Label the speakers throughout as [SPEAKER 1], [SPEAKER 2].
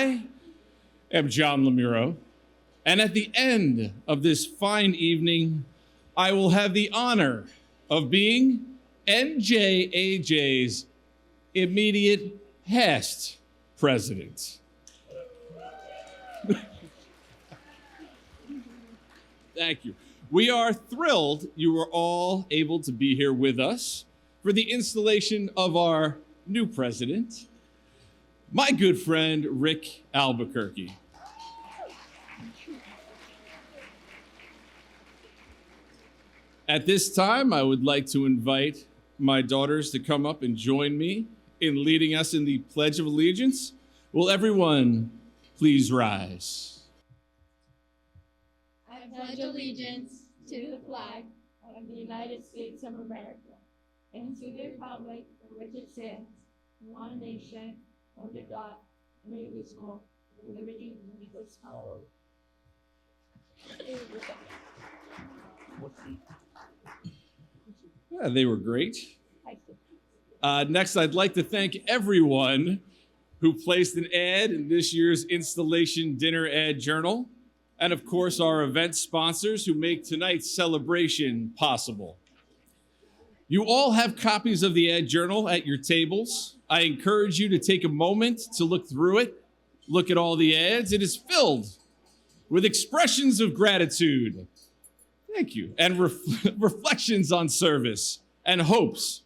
[SPEAKER 1] I am John Lemuro, and at the end of this fine evening, I will have the honor of being NJAJ's immediate past president. Thank you. We are thrilled you were all able to be here with us for the installation of our new president, my good friend, Rick Albuquerque. At this time, I would like to invite my daughters to come up and join me in leading us in the Pledge of Allegiance. Will everyone please rise?
[SPEAKER 2] I pledge allegiance to the flag of the United States of America and to the republic for which it stands, one nation, under God, indivisible, with liberty and justice for all.
[SPEAKER 1] Yeah, they were great. Next, I'd like to thank everyone who placed an ad in this year's installation dinner ad journal, and of course, our event sponsors who make tonight's celebration possible. You all have copies of the ad journal at your tables. I encourage you to take a moment to look through it, look at all the ads. It is filled with expressions of gratitude, thank you, and reflections on service and hopes.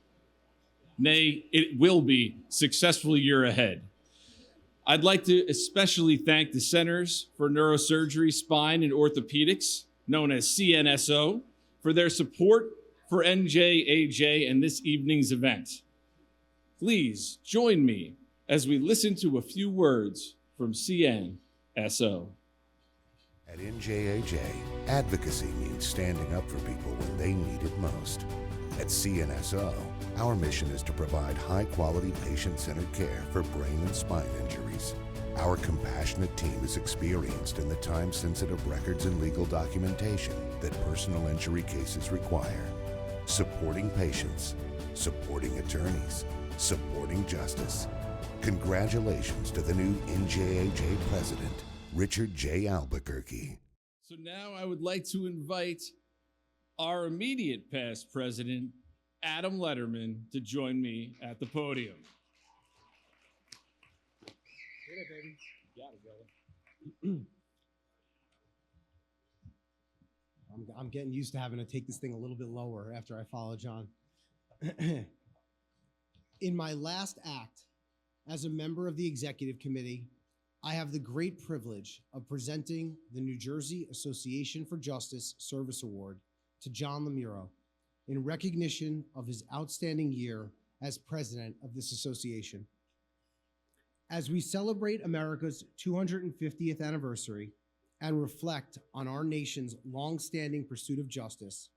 [SPEAKER 1] Nay, it will be a successful year ahead. I'd like to especially thank the Centers for Neurosurgery, Spine, and Orthopedics, known as CNSO, for their support for NJAJ and this evening's event. Please join me as we listen to a few words from CNSO.
[SPEAKER 3] At NJAJ, advocacy means standing up for people when they need it most. At CNSO, our mission is to provide high-quality, patient-centered care for brain and spine injuries. Our compassionate team is experienced in the time-sensitive records and legal documentation that personal injury cases require. Supporting patients, supporting attorneys, supporting justice. Congratulations to the new NJAJ president, Richard J. Albuquerque.
[SPEAKER 1] So now I would like to invite our immediate past president, Adam Letterman, to join me at the podium.
[SPEAKER 4] Get it, baby. Got it, brother. I'm getting used to having to take this thing a little bit lower after I follow John. In my last act as a member of the executive committee, I have the great privilege of presenting the New Jersey Association for Justice Service Award to John Lemuro in recognition of his outstanding year as president of this association. As we celebrate America's 250th anniversary and reflect on our nation's long-standing pursuit of justice,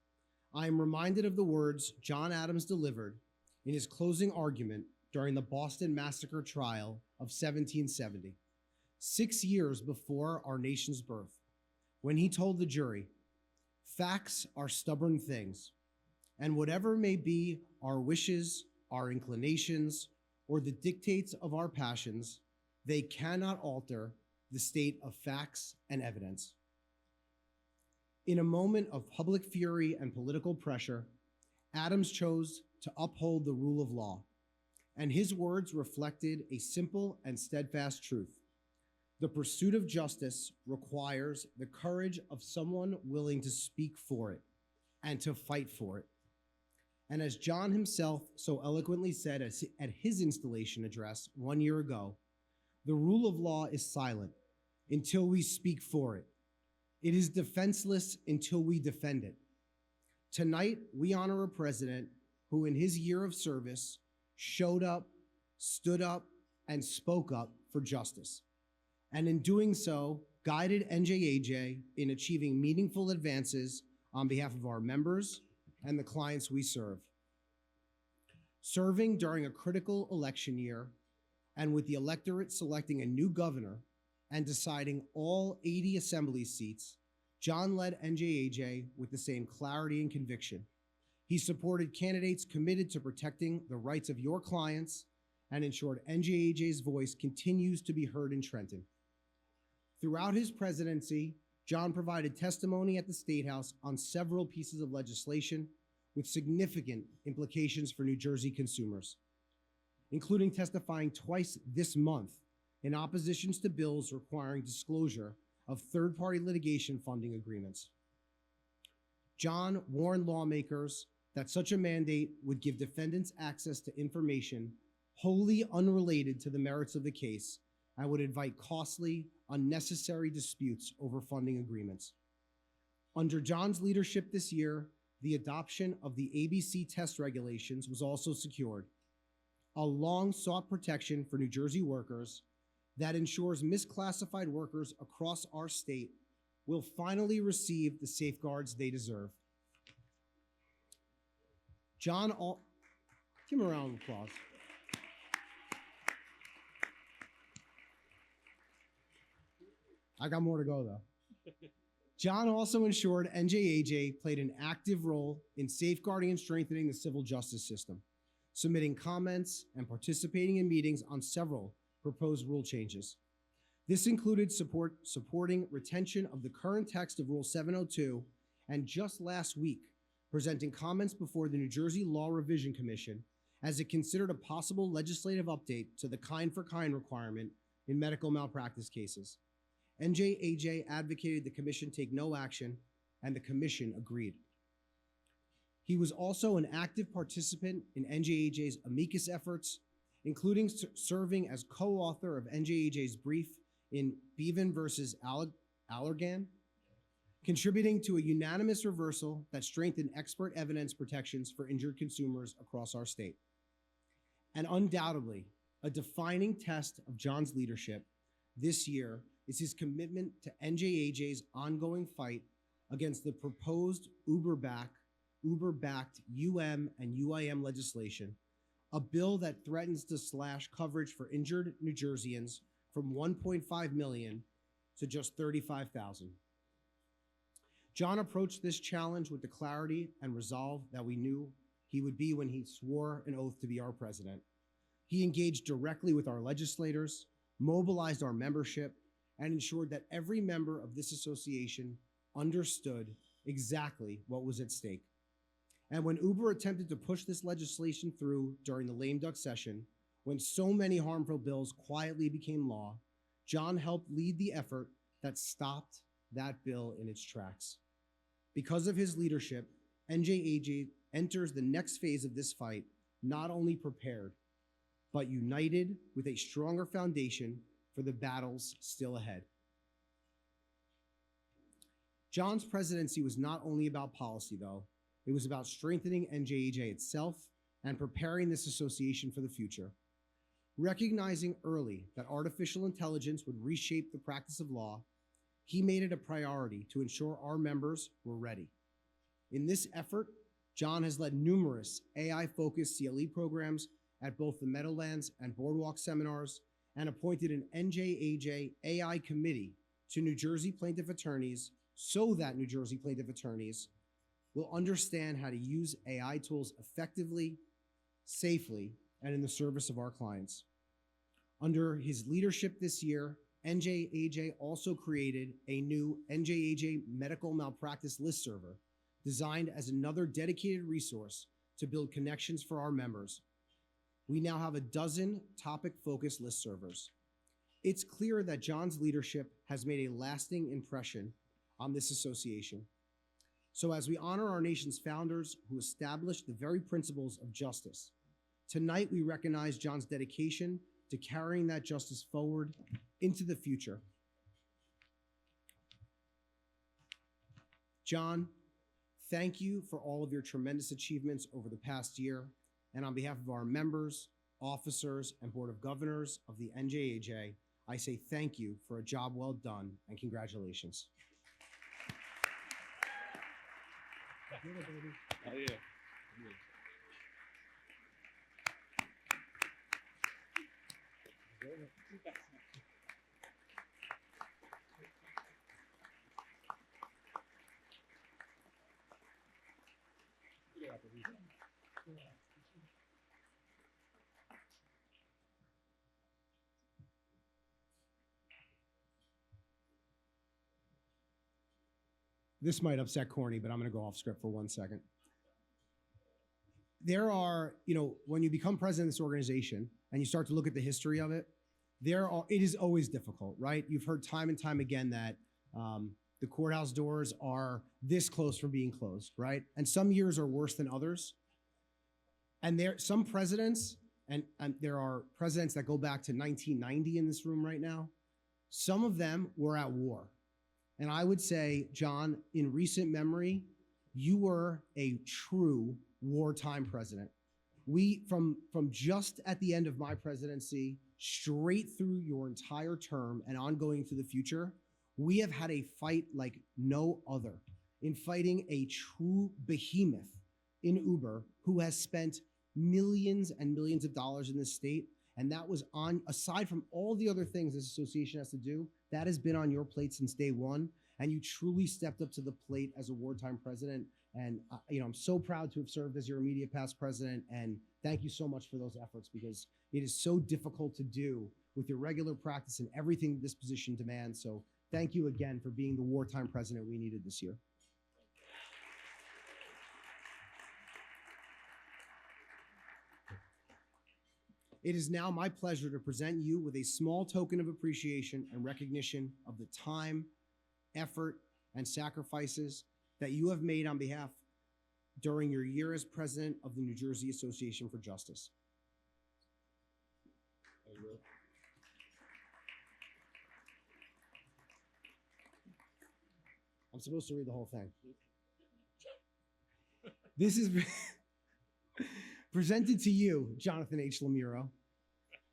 [SPEAKER 4] I am reminded of the words John Adams delivered in his closing argument during the Boston Massacre trial of 1770, 6 years before our nation's birth, when he told the jury, "Facts are stubborn things, and whatever may be our wishes, our inclinations, or the dictates of our passions, they cannot alter the state of facts and evidence." In a moment of public fury and political pressure, Adams chose to uphold the rule of law, and his words reflected a simple and steadfast truth. The pursuit of justice requires the courage of someone willing to speak for it and to fight for it. And as John himself so eloquently said at his installation address 1 year ago, the rule of law is silent until we speak for it. It is defenseless until we defend it. Tonight, we honor a president who in his year of service showed up, stood up, and spoke up for justice. And in doing so, guided NJAJ in achieving meaningful advances on behalf of our members and the clients we serve. Serving during a critical election year, and with the electorate selecting a new governor and deciding all 80 assembly seats, John led NJAJ with the same clarity and conviction. He supported candidates committed to protecting the rights of your clients and ensured NJAJ's voice continues to be heard in Trenton. Throughout his presidency, John provided testimony at the State House on several pieces of legislation with significant implications for New Jersey consumers, including testifying twice this month in oppositions to bills requiring disclosure of third-party litigation funding agreements. John warned lawmakers that such a mandate would give defendants access to information wholly unrelated to the merits of the case and would invite costly, unnecessary disputes over funding agreements. Under John's leadership this year, the adoption of the ABC test regulations was also secured, a long-sought protection for New Jersey workers that ensures misclassified workers across our state will finally receive the safeguards they deserve. Give him a round of applause. I got more to go, though. John also ensured NJAJ played an active role in safeguarding and strengthening the civil justice system, submitting comments and participating in meetings on several proposed rule changes. This included supporting retention of the current text of Rule 702, and just last week, presenting comments before the New Jersey Law Revision Commission as it considered a possible legislative update to the kind-for-kind requirement in medical malpractice cases. NJAJ advocated the commission take no action, and the commission agreed. He was also an active participant in NJAJ's amicus efforts, including serving as co-author of NJAJ's brief in Bevan versus Allergan, contributing to a unanimous reversal that strengthened expert evidence protections for injured consumers across our state. And undoubtedly, a defining test of John's leadership this year is his commitment to NJAJ's ongoing fight against the proposed Uber-backed UM and UIM legislation, a bill that threatens to slash coverage for injured New Jerseyans from 1.5 million to just 35,000. John approached this challenge with the clarity and resolve that we knew he would be when he swore an oath to be our president. He engaged directly with our legislators, mobilized our membership, and ensured that every member of this association understood exactly what was at stake. And when Uber attempted to push this legislation through during the lame duck session, when so many harmful bills quietly became law, John helped lead the effort that stopped that bill in its tracks. Because of his leadership, NJAJ enters the next phase of this fight not only prepared, but united with a stronger foundation for the battles still ahead. John's presidency was not only about policy, though. It was about strengthening NJAJ itself and preparing this association for the future. Recognizing early that artificial intelligence would reshape the practice of law, he made it a priority to ensure our members were ready. In this effort, John has led numerous AI-focused CLE programs at both the Meadowlands and Boardwalk seminars and appointed an NJAJ AI committee to New Jersey plaintiff attorneys so that New Jersey plaintiff attorneys will understand how to use AI tools effectively, safely, and in the service of our clients. Under his leadership this year, NJAJ also created a new NJAJ medical malpractice list server designed as another dedicated resource to build connections for our members. We now have a dozen topic-focused list servers. It's clear that John's leadership has made a lasting impression on this association. So as we honor our nation's founders who established the very principles of justice, tonight we recognize John's dedication to carrying that justice forward into the future. John, thank you for all of your tremendous achievements over the past year. And on behalf of our members, officers, and Board of Governors of the NJAJ, I say thank you for a job well done and congratulations.
[SPEAKER 1] Oh, yeah.
[SPEAKER 4] This might upset Corny, but I'm going to go off script for 1 second. There are, when you become president of this organization and you start to look at the history of it, it is always difficult, right? You've heard time and time again that the courthouse doors are this close from being closed, right? And some years are worse than others. And some presidents, and there are presidents that go back to 1990 in this room right now, some of them were at war. And I would say, John, in recent memory, you were a true wartime president. From just at the end of my presidency, straight through your entire term and ongoing to the future, we have had a fight like no other in fighting a true behemoth in Uber who has spent millions and millions of dollars in this state. And that was aside from all the other things this association has to do, that has been on your plate since day one. And you truly stepped up to the plate as a wartime president. And I'm so proud to have served as your immediate past president. And thank you so much for those efforts, because it is so difficult to do with your regular practice and everything this position demands. So thank you again for being the wartime president we needed this year. It is now my pleasure to present you with a small token of appreciation and recognition of the time, effort, and sacrifices that you have made on behalf during your year as president of the New Jersey Association for Justice. I'm supposed to read the whole thing. This is presented to you, Jonathan H. Lemuro,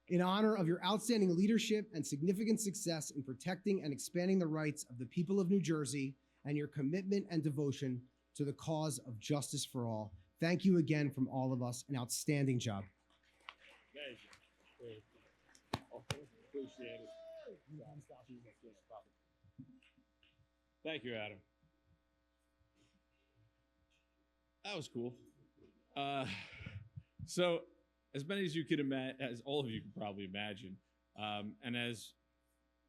[SPEAKER 4] in honor of your outstanding leadership and significant success in protecting and expanding the rights of the people of New Jersey and your commitment and devotion to the cause of justice for all. Thank you again from all of us. An outstanding job.
[SPEAKER 1] Thank you. Appreciate it. Thank you, Adam. That was cool. So, as many as you could imagine, as all of you could probably imagine, and as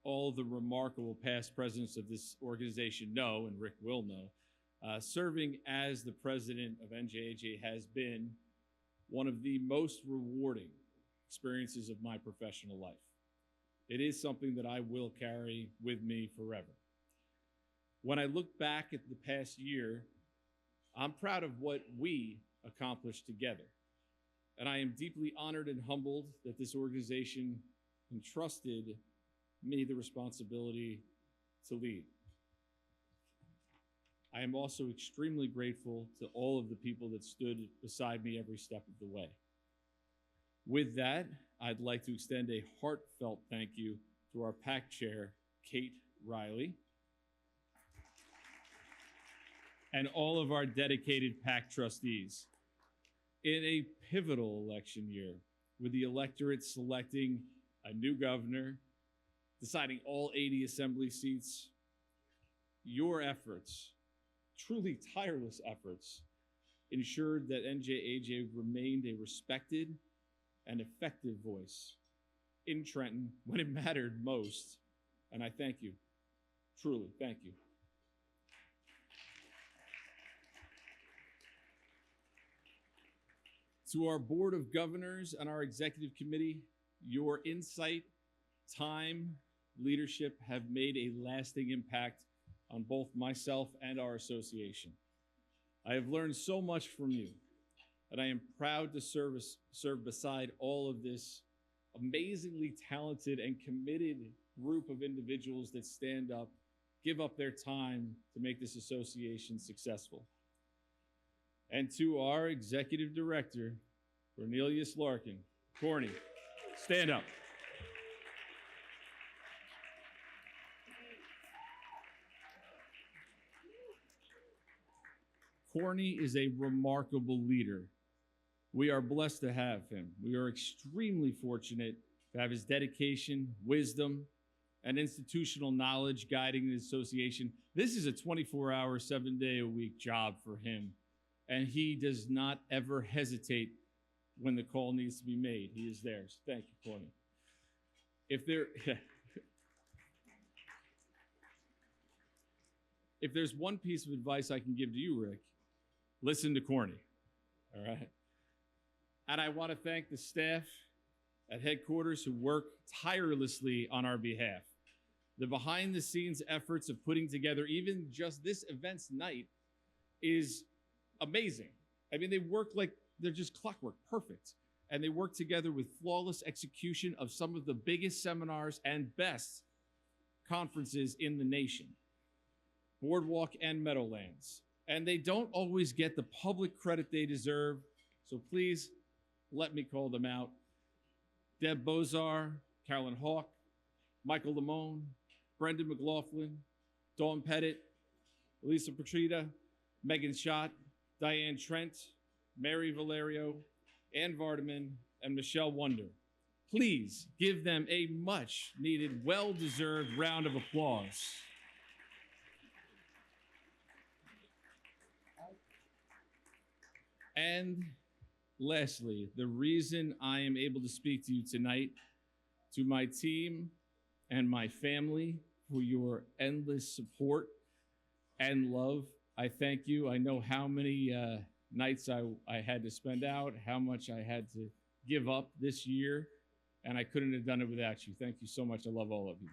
[SPEAKER 1] all the remarkable past presidents of this organization know, and Rick will know, serving as the president of NJAJ has been one of the most rewarding experiences of my professional life. It is something that I will carry with me forever. When I look back at the past year, I'm proud of what we accomplished together. And I am deeply honored and humbled that this organization entrusted me the responsibility to lead. I am also extremely grateful to all of the people that stood beside me every step of the way. With that, I'd like to extend a heartfelt thank you to our PAC chair, Kate Riley, and all of our dedicated PAC trustees. In a pivotal election year, with the electorate selecting a new governor, deciding all 80 assembly seats, your efforts, truly tireless efforts, ensured that NJAJ remained a respected and effective voice in Trenton when it mattered most. And I thank you. Truly, thank you. To our Board of Governors and our Executive Committee, your insight, time, leadership have made a lasting impact on both myself and our association. I have learned so much from you, and I am proud to serve beside all of this amazingly talented and committed group of individuals that stand up, give up their time to make this association successful. And to our Executive Director, Cornelius Larkin. Corny, stand up. Corny is a remarkable leader. We are blessed to have him. We are extremely fortunate to have his dedication, wisdom, and institutional knowledge guiding the association. This is a 24-hour, 7-day-a-week job for him, and he does not ever hesitate when the call needs to be made. He is there. So thank you, Corny. if there's one piece of advice I can give to you, Rick, listen to Corny, all right? And I want to thank the staff at headquarters who work tirelessly on our behalf. The behind-the-scenes efforts of putting together even just this event's night is amazing. I mean, they work like they're just clockwork, perfect. And they work together with flawless execution of some of the biggest seminars and best conferences in the nation, Boardwalk and Meadowlands. And they don't always get the public credit they deserve, so please let me call them out. Deb Bozar, Carolyn Hawk, Michael Lamone, Brendan McLaughlin, Dawn Pettit, Elisa Petrita, Megan Schott, Diane Trent, Mary Valerio, Ann Vardaman, and Michelle Wonder. Please give them a much needed, well-deserved round of applause. And lastly, the reason I am able to speak to you tonight, to my team and my family for your endless support and love. I thank you. I know how many nights I had to spend out, how much I had to give up this year, and I couldn't have done it without you. Thank you so much. I love all of you.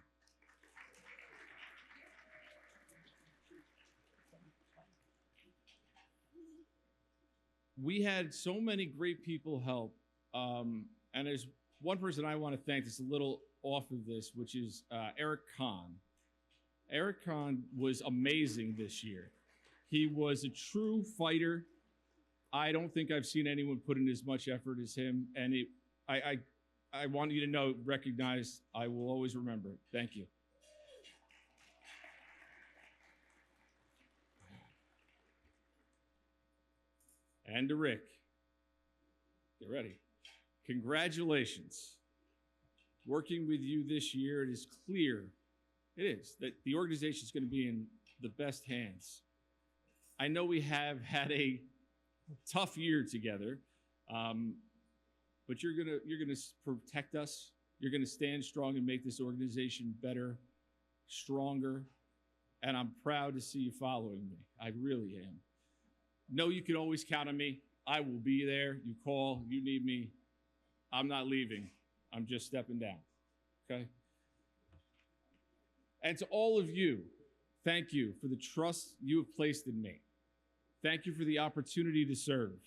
[SPEAKER 1] We had so many great people help, and there's one person I want to thank that's a little off of this, which is Eric Kahn. Eric Kahn was amazing this year. He was a true fighter. I don't think I've seen anyone put in as much effort as him, and I want you to know, recognize, I will always remember it. Thank you. And to Rick, get ready. Congratulations. Working with you this year, it is clear, it is, that the organization is going to be in the best hands. I know we have had a tough year together, but you're gonna protect us. You're gonna stand strong and make this organization better, stronger, and I'm proud to see you following me. I really am. Know you can always count on me. I will be there. You call, you need me. I'm not leaving. I'm just stepping down, okay? And to all of you, thank you for the trust you have placed in me. Thank you for the opportunity to serve.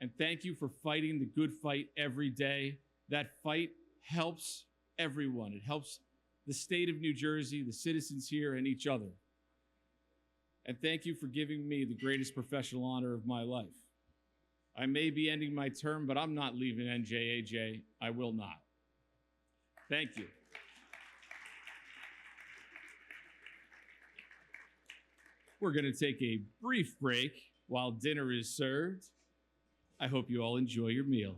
[SPEAKER 1] And thank you for fighting the good fight every day. That fight helps everyone. It helps the state of New Jersey, the citizens here, and each other. And thank you for giving me the greatest professional honor of my life. I may be ending my term, but I'm not leaving NJAJ. I will not. Thank you. We're going to take a brief break while dinner is served. I hope you all enjoy your meal.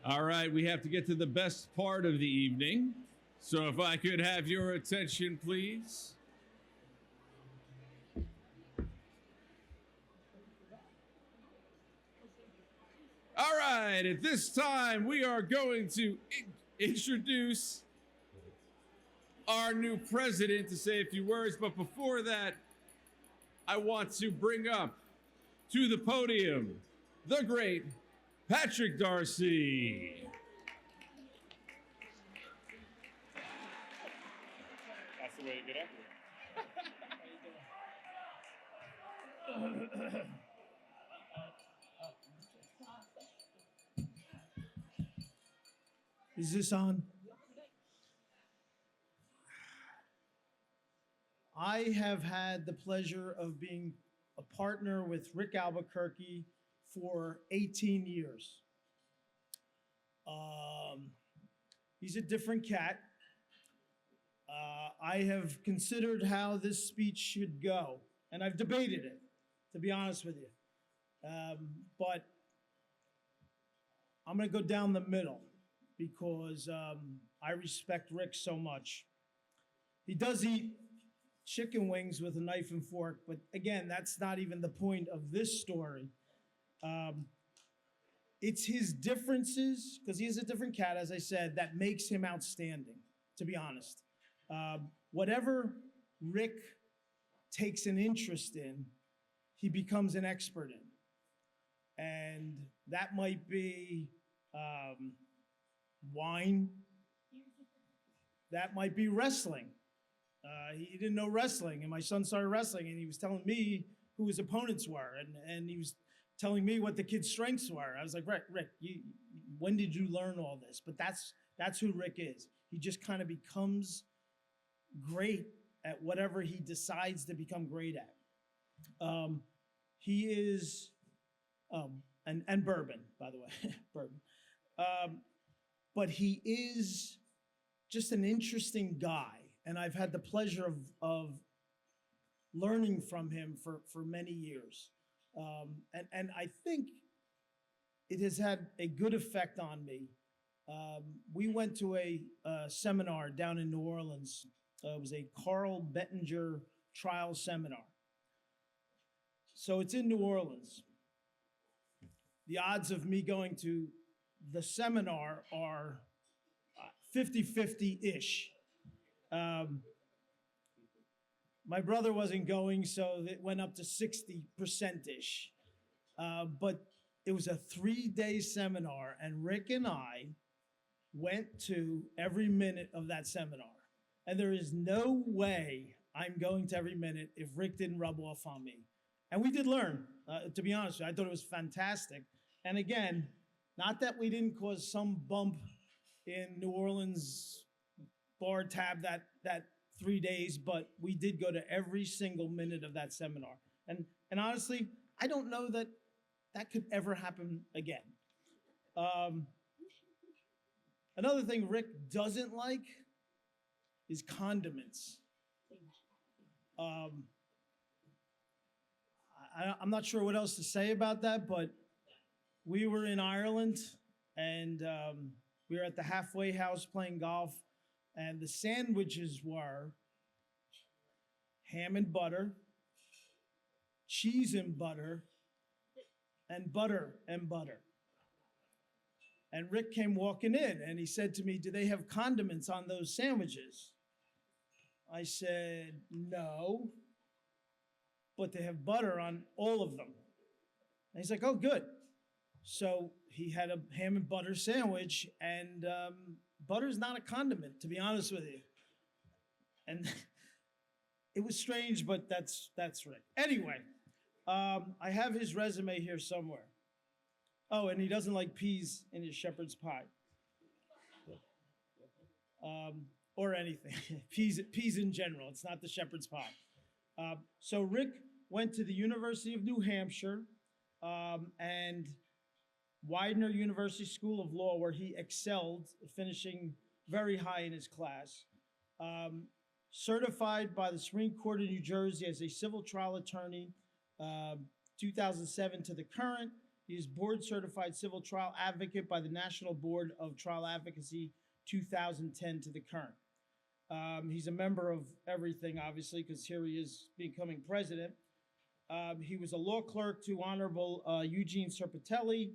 [SPEAKER 1] All right, we have to get to the best part of the evening. So if I could have your attention, please. All right, at this time, we are going to introduce our new president to say a few words. But before that, I want to bring up to the podium the great Patrick Darcy. That's the way to get up here.
[SPEAKER 5] Is this on? I have had the pleasure of being a partner with Rick Albuquerque for 18 years. He's a different cat. I have considered how this speech should go, and I've debated it, to be honest with you. But I'm going to go down the middle because I respect Rick so much. He does eat chicken wings with a knife and fork, but again, that's not even the point of this story. It's his differences, because he is a different cat, as I said, that makes him outstanding. to be honest. Whatever Rick takes an interest in, he becomes an expert in. And that might be wine. That might be wrestling. He didn't know wrestling, and my son started wrestling, and he was telling me who his opponents were, and he was telling me what the kids' strengths were. I was like, Rick, when did you learn all this? But that's who Rick is. He just kind of becomes great at whatever he decides to become great at. He is, and bourbon, by the way, bourbon. But he is just an interesting guy, and I've had the pleasure of learning from him for many years. And I think it has had a good effect on me. We went to a seminar down in New Orleans. It was a Carl Bettinger trial seminar. So it's in New Orleans. The odds of me going to the seminar are 50-50-ish. My brother wasn't going, so it went up to 60%-ish. But it was a 3-day seminar, and Rick and I went to every minute of that seminar. And there is no way I'm going to every minute if Rick didn't rub off on me. And we did learn, to be honest with you. I thought it was fantastic. And again, not that we didn't cause some bump in New Orleans bar tab that 3 days, but we did go to every single minute of that seminar. And honestly, I don't know that that could ever happen again. Another thing Rick doesn't like is condiments. I'm not sure what else to say about that, but we were in Ireland, and we were at the halfway house playing golf, and the sandwiches were ham and butter, cheese and butter, and butter and butter. And Rick came walking in, and he said to me, "Do they have condiments on those sandwiches?" I said, "No, but they have butter on all of them." And he's like, "Oh, good." So he had a ham and butter sandwich, and butter's not a condiment, to be honest with you. And it was strange, but that's Rick. Anyway, I have his resume here somewhere. Oh, and he doesn't like peas in his shepherd's pie. Or anything. Peas in general. It's not the shepherd's pie. So Rick went to the University of New Hampshire and Widener University School of Law, where he excelled, finishing very high in his class. Certified by the Supreme Court of New Jersey as a civil trial attorney, 2007 to the current. He is board certified civil trial advocate by the National Board of Trial Advocacy, 2010 to the current. He's a member of everything, obviously, because here he is becoming president. He was a law clerk to Honorable Eugene Serpatelli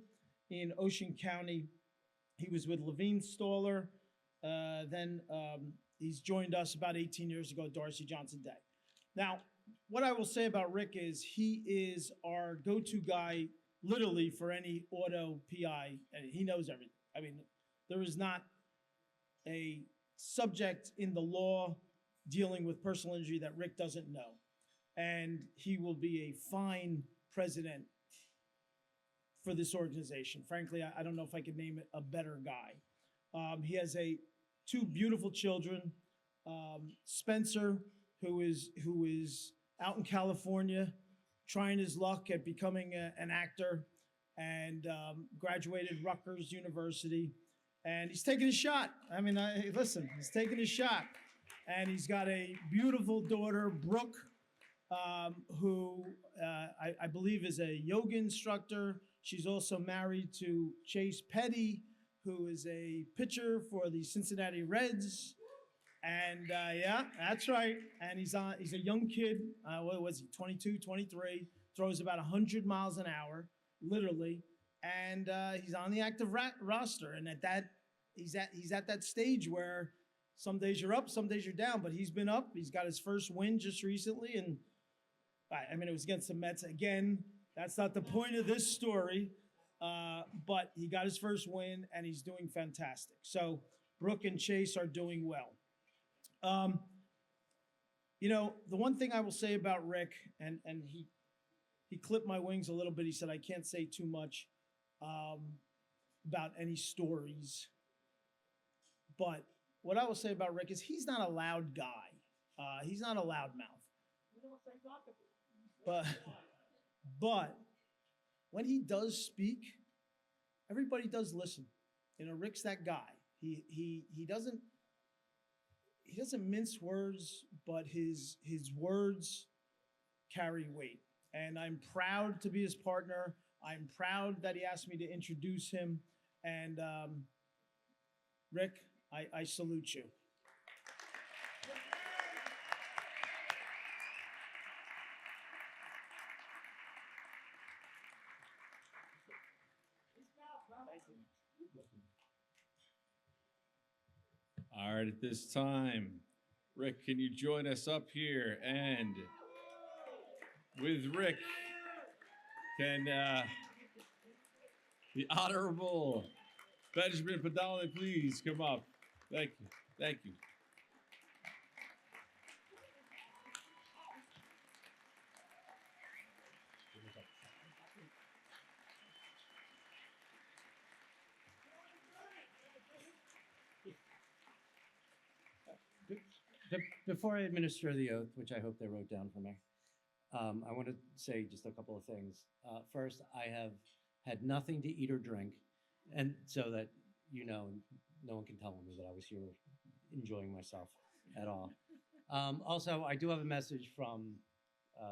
[SPEAKER 5] in Ocean County. He was with Levine Stoller. Then he's joined us about 18 years ago, Darcy Johnson Day. Now, what I will say about Rick is he is our go-to guy, literally, for any auto PI. And he knows everything. I mean, there is not a subject in the law dealing with personal injury that Rick doesn't know. And he will be a fine president for this organization. Frankly, I don't know if I could name it a better guy. He has two beautiful children, Spencer, who is out in California trying his luck at becoming an actor, and graduated Rutgers University. And he's taking a shot. I mean, listen, he's taking a shot. And he's got a beautiful daughter, Brooke, who I believe is a yoga instructor. She's also married to Chase Petty, who is a pitcher for the Cincinnati Reds. And yeah, that's right. And he's a young kid. What was he, 22, 23, throws about 100 miles an hour, literally. And he's on the active roster. And he's at that stage where Some days you're up, some days you're down, but he's been up. He's got his first win just recently, and I mean, it was against the Mets. Again, that's not the point of this story, but he got his first win, and he's doing fantastic. So Brooke and Chase are doing well. You know, the one thing I will say about Rick, and he clipped my wings a little bit. He said, I can't say too much about any stories. But what I will say about Rick is he's not a loud guy. He's not a loudmouth. But when he does speak, everybody does listen. You know, Rick's that guy. He doesn't mince words, but his words carry weight. And I'm proud to be his partner. I'm proud that he asked me to introduce him. And Rick, I salute you.
[SPEAKER 1] All right, at this time, Rick, can you join us up here? And with Rick, can the Honorable Benjamin Padali please come up? Thank you. Thank you.
[SPEAKER 6] Before I administer the oath, which I hope they wrote down for me, I want to say just a couple of things. First, I have had nothing to eat or drink, and so that you know, no one can tell me that I was here enjoying myself at all. Also, I do have a message from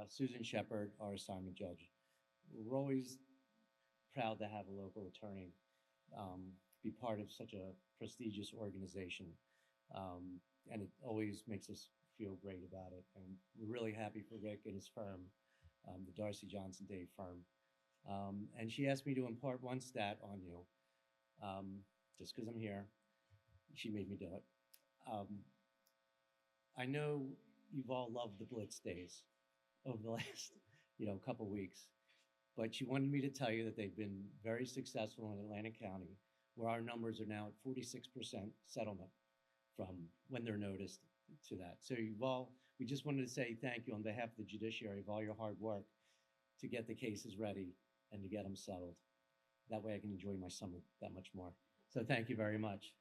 [SPEAKER 6] Susan Shepard, our assignment judge. We're always proud to have a local attorney be part of such a prestigious organization. And it always makes us feel great about it. And we're really happy for Rick and his firm, the Darcy Johnson Day firm. And she asked me to impart one stat on you, just because I'm here. She made me do it. I know you've all loved the Blitz days over the last, couple weeks, but she wanted me to tell you that they've been very successful in Atlantic County, where our numbers are now at 46% settlement from when they're noticed to that. So we just wanted to say thank you on behalf of the judiciary of all your hard work to get the cases ready and to get them settled. That way I can enjoy my summer that much more. So thank you very much.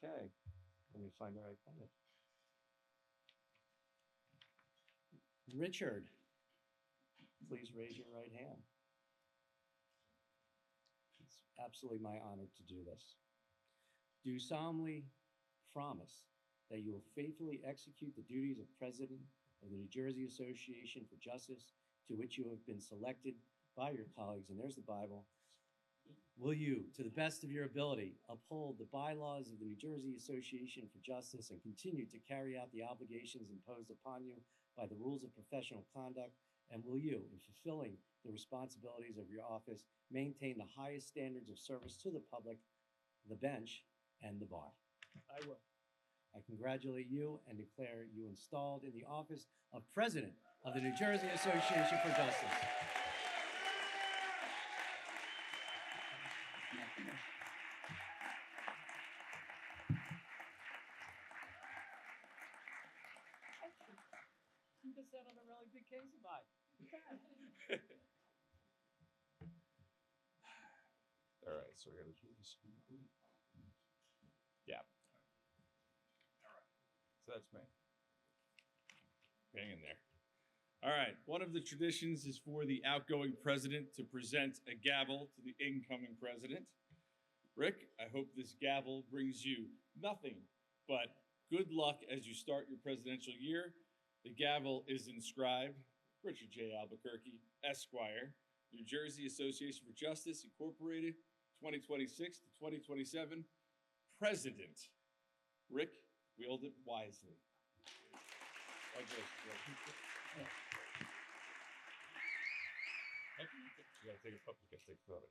[SPEAKER 6] Okay, let me find where I found it. Richard, please raise your right hand. It's absolutely my honor to do this. Do solemnly promise that you will faithfully execute the duties of President of the New Jersey Association for Justice, to which you have been selected by your colleagues, and there's the Bible. Will you, to the best of your ability, uphold the bylaws of the New Jersey Association for Justice and continue to carry out the obligations imposed upon you by the rules of professional conduct? And will you, in fulfilling the responsibilities of your office, maintain the highest standards of service to the public, the bench, and the bar?
[SPEAKER 5] I will.
[SPEAKER 6] I congratulate you and declare you installed in the office of President of the New Jersey Association for Justice.
[SPEAKER 1] You just settled a really big case of mine.
[SPEAKER 7] All right, so we're gonna do this. Yeah. All right. So that's me.
[SPEAKER 1] Hang in there. All right. One of the traditions is for the outgoing president to present a gavel to the incoming president. Rick, I hope this gavel brings you nothing but good luck as you start your presidential year. The gavel is inscribed, Richard J. Albuquerque, Esquire, New Jersey Association for Justice, Incorporated, 2026 to 2027, President. Rick, wield it wisely.
[SPEAKER 7] You gotta take a couple, you gotta take a photo.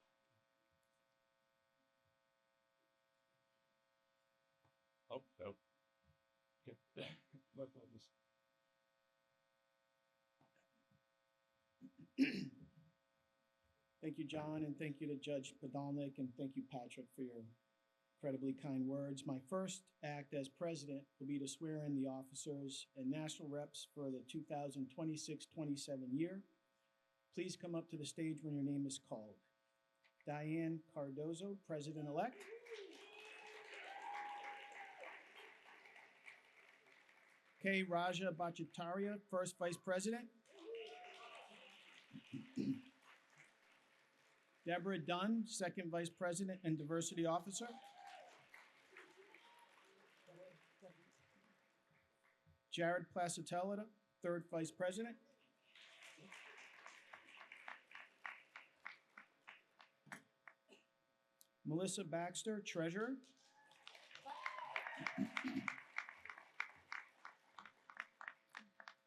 [SPEAKER 1] Nope. Okay.
[SPEAKER 5] Thank you, John, and thank you to Judge Podolnik, and thank you, Patrick, for your incredibly kind words. My first act as president will be to swear in the officers and national reps for the 2026-27 year. Please come up to the stage when your name is called. Diane Cardozo, President-elect. K. Raja Bhattacharya, First Vice President. Deborah Dunn, Second Vice President and Diversity Officer. Jared Placitella, Third Vice President. Melissa Baxter, Treasurer.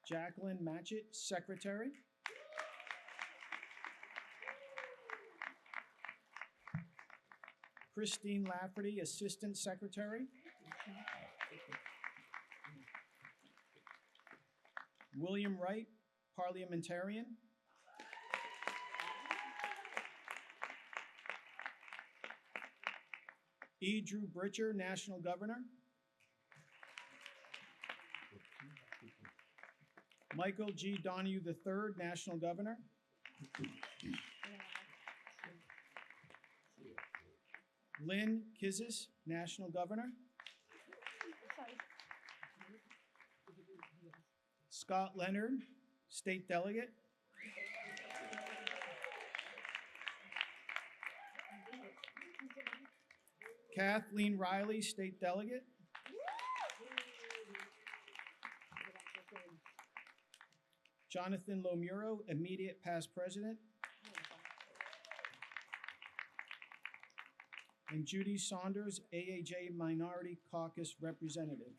[SPEAKER 5] Jacqueline Matchett, Secretary. Christine Lafferty, Assistant Secretary. William Wright, Parliamentarian. E. Drew Britcher, National Governor. Michael G. Donahue III, National Governor. Lynn Kizis, National Governor. Scott Leonard, State Delegate. Kathleen Riley, State Delegate. Jonathan Lomuro, Immediate Past President. And Judy Saunders, AAJ Minority Caucus Representative.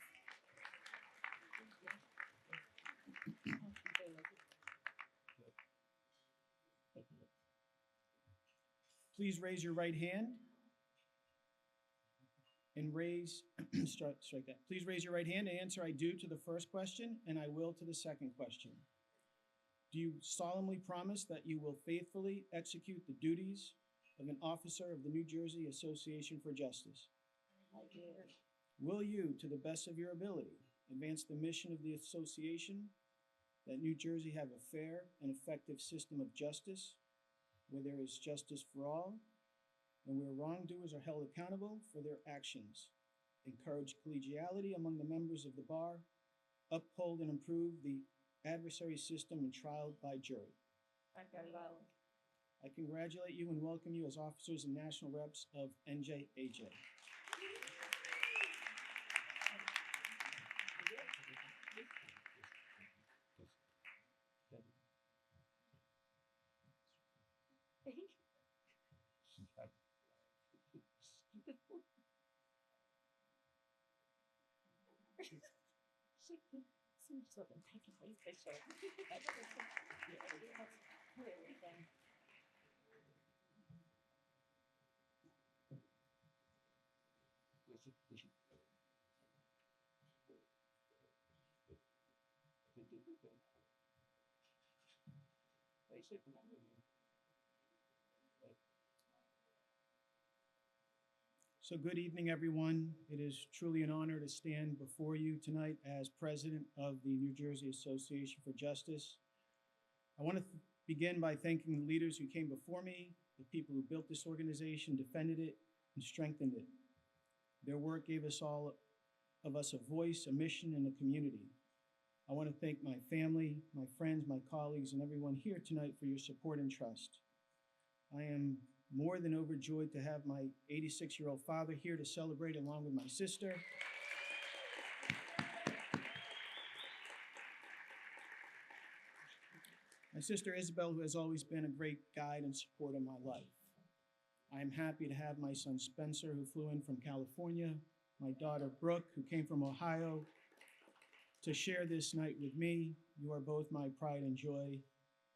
[SPEAKER 5] Please raise your right hand and raise, strike that. Please raise your right hand and answer I do to the first question and I will to the second question. Do you solemnly promise that you will faithfully execute the duties of an officer of the New Jersey Association for Justice?
[SPEAKER 2] I do.
[SPEAKER 5] Will you, to the best of your ability, advance the mission of the association that New Jersey have a fair and effective system of justice, where there is justice for all, and where wrongdoers are held accountable for their actions, encourage collegiality among the members of the bar, uphold and improve the adversary system and trial by jury?
[SPEAKER 2] I will.
[SPEAKER 5] I congratulate you and welcome you as officers and national reps of NJAJ. So good evening, everyone. It is truly an honor to stand before you tonight as president of the New Jersey Association for Justice. I want to begin by thanking the leaders who came before me, the people who built this organization, defended it, and strengthened it. Their work gave us all of us a voice, a mission, and a community. I want to thank my family, my friends, my colleagues, and everyone here tonight for your support and trust. I am more than overjoyed to have my 86-year-old father here to celebrate along with my sister. My sister Isabel, who has always been a great guide and support in my life. I am happy to have my son Spencer, who flew in from California, my daughter Brooke, who came from Ohio, to share this night with me. You are both my pride and joy,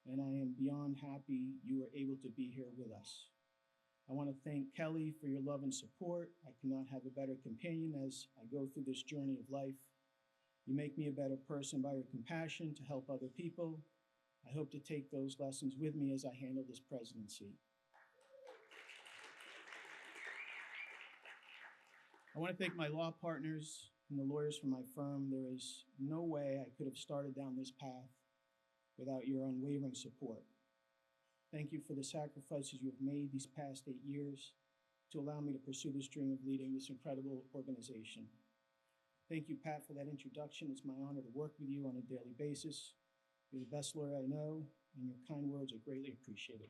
[SPEAKER 5] and I am beyond happy you were able to be here with us.
[SPEAKER 8] I want to thank Kelly for your love and support. I cannot have a better companion as I go through this journey of life. You make me a better person by your compassion to help other people. I hope to take those lessons with me as I handle this presidency. I want to thank my law partners and the lawyers from my firm. There is no way I could have started down this path without your unwavering support. Thank you for the sacrifices you have made these past 8 years to allow me to pursue this dream of leading this incredible organization. Thank you, Pat, for that introduction. It's my honor to work with you on a daily basis. You're the best lawyer I know, and your kind words are greatly appreciated.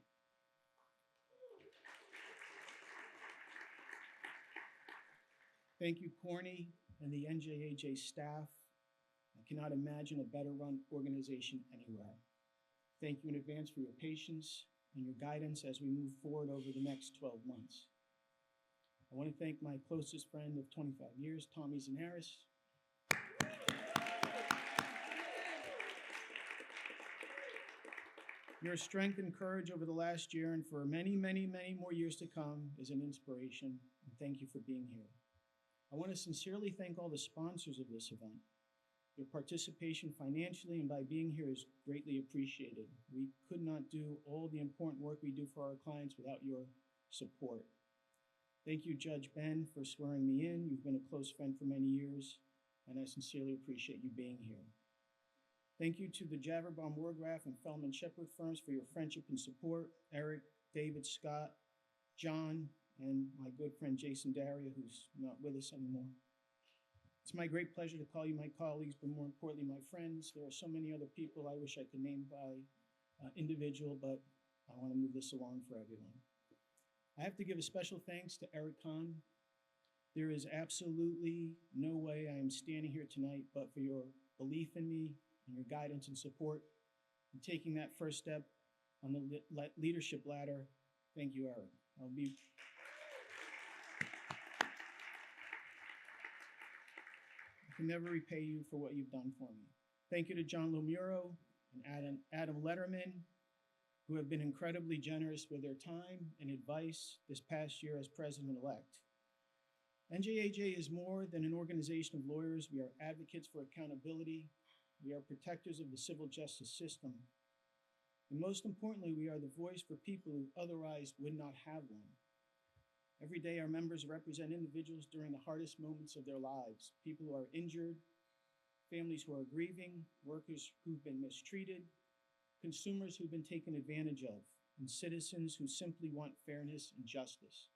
[SPEAKER 8] Thank you, Corny, and the NJAJ staff. I cannot imagine a better run organization anywhere. Thank you in advance for your patience and your guidance as we move forward over the next 12 months. I want to thank my closest friend of 25 years, Tommy Zanaris. Your strength and courage over the last year and for many, many, many more years to come is an inspiration, and thank you for being here. I want to sincerely thank all the sponsors of this event. Your participation financially and by being here is greatly appreciated. We could not do all the important work we do for our clients without your support. Thank you, Judge Ben, for swearing me in. You've been a close friend for many years, and I sincerely appreciate you being here. Thank you to the Javerbaum, Wargraf, and Fellman Shepherd firms for your friendship and support. Eric, David, Scott, John, and my good friend Jason Daria, who's not with us anymore. It's my great pleasure to call you my colleagues, but more importantly, my friends. There are so many other people I wish I could name by individual, but I want to move this along for everyone. I have to give a special thanks to Eric Kahn. There is absolutely no way I am standing here tonight but for your belief in me and your guidance and support in taking that first step on the leadership ladder. Thank you, Eric. I can never repay you for what you've done for me. Thank you to John Lomuro and Adam Letterman, who have been incredibly generous with their time and advice this past year as president-elect. NJAJ is more than an organization of lawyers. We are advocates for accountability. We are protectors of the civil justice system. And most importantly, we are the voice for people who otherwise would not have one. Every day, our members represent individuals during the hardest moments of their lives, people who are injured, families who are grieving, workers who've been mistreated, consumers who've been taken advantage of, and citizens who simply want fairness and justice.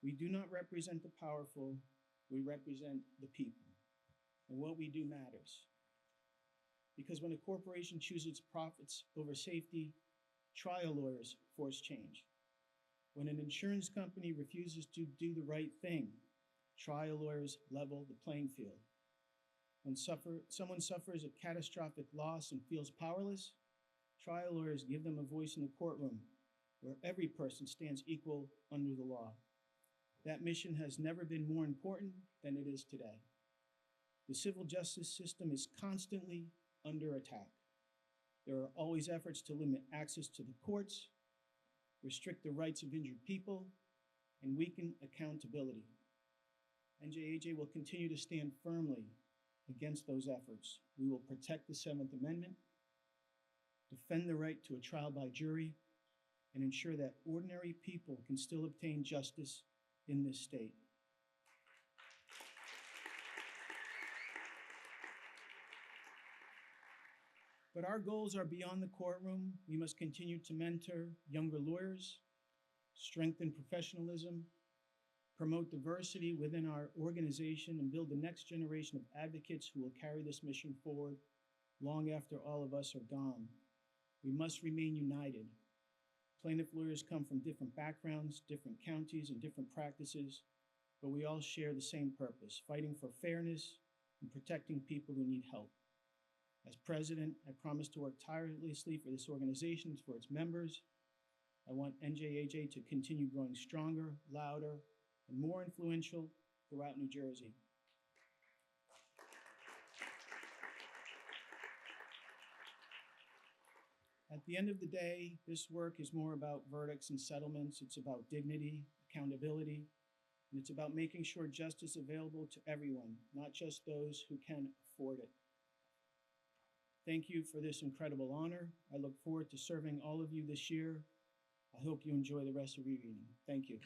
[SPEAKER 8] We do not represent the powerful, we represent the people. And what we do matters. Because when a corporation chooses profits over safety, trial lawyers force change. When an insurance company refuses to do the right thing, trial lawyers level the playing field. When someone suffers a catastrophic loss and feels powerless, trial lawyers give them a voice in the courtroom where every person stands equal under the law. That mission has never been more important than it is today. The civil justice system is constantly under attack. There are always efforts to limit access to the courts, restrict the rights of injured people, and weaken accountability. NJAJ will continue to stand firmly against those efforts. We will protect the Seventh Amendment, defend the right to a trial by jury, and ensure that ordinary people can still obtain justice in this state. But our goals are beyond the courtroom. We must continue to mentor younger lawyers, strengthen professionalism, promote diversity within our organization, and build the next generation of advocates who will carry this mission forward long after all of us are gone. We must remain united. Plaintiff lawyers come from different backgrounds, different counties, and different practices, but we all share the same purpose, fighting for fairness and protecting people who need help. As president, I promise to work tirelessly for this organization, for its members. I want NJAJ to continue growing stronger, louder, and more influential throughout New Jersey. At the end of the day, this work is more about verdicts and settlements. It's about dignity, accountability, and it's about making sure justice is available to everyone, not just those who can afford it. Thank you for this incredible honor. I look forward to serving all of you this year. I hope you enjoy the rest of your evening. Thank you.